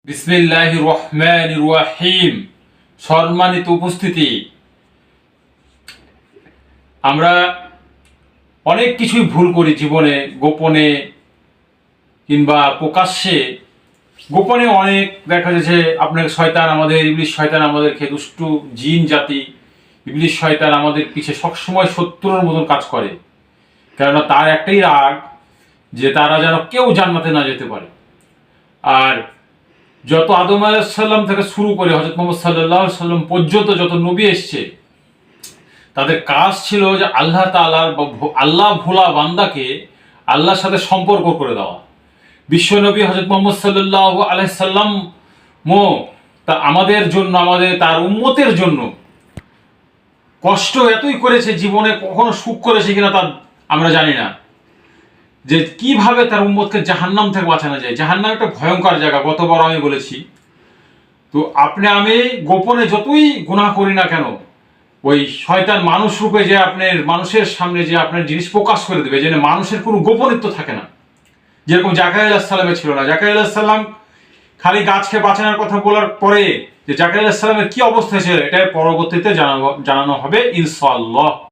বিসমিল্লাহির রহমানির রহিম। সম্মানিত উপস্থিতি, আমরা অনেক কিছুই ভুল করি জীবনে, গোপনে কিংবা প্রকাশ্যে। গোপনে অনেক দেখা যাচ্ছে আপনার শয়তান আমাদের, ইবলিশ শয়তান আমাদেরকে, দুষ্টু জিন জাতি ইবলিশ শয়তান আমাদের পিছে সবসময় শত্রুর মতন কাজ করে। কেননা তার একটাই রাগ যে তারা যেন কেউ জান্নাতে না যেতে পারে। আর যত আদম আলাইহিসসালাম থেকে শুরু করে হযরত মুহাম্মদ সাল্লাল্লাহু আলাইহি সাল্লাম পর্যন্ত যত নবী এসছে, তাদের কাজ ছিল যে আল্লাহ তাআলার আল্লাহ ভোলা বান্দাকে আল্লাহর সাথে সম্পর্ক করে দেওয়া। বিশ্বনবী হযরত মুহাম্মদ সাল্লাল্লাহু আলাইহি সাল্লাম তা আমাদের জন্য, আমাদের তার উম্মতের জন্য কষ্ট এতই করেছে, জীবনে কখনো সুখ করেছে কিনা তা আমরা জানি না, যে কিভাবে তার উম্মতকে জাহান্নাম থেকে বাঁচানো যায়। জাহান্নাম একটা ভয়ঙ্কর জায়গা, গতবার আমি বলেছি। তো আমি গোপনে যতই গুনাহ করি না কেন, ওই শয়তান মানুষ রূপে যে আপনার মানুষের সামনে যে আপনার জিনিস প্রকাশ করে দেবে, যেন মানুষের কোনো গোপনীত্ব থাকে না। যেরকম জাকারিয়া আলাইহিস সালামের ছিল না। জাকারিয়া আলাইহিস সালাম খালি গাছকে বাঁচানোর কথা বলার পরে যে জাকারিয়া আলাইহিস সালামের কি অবস্থা ছিল, এটা পরবর্তীতে জানানো হবে ইনশাআল্লাহ।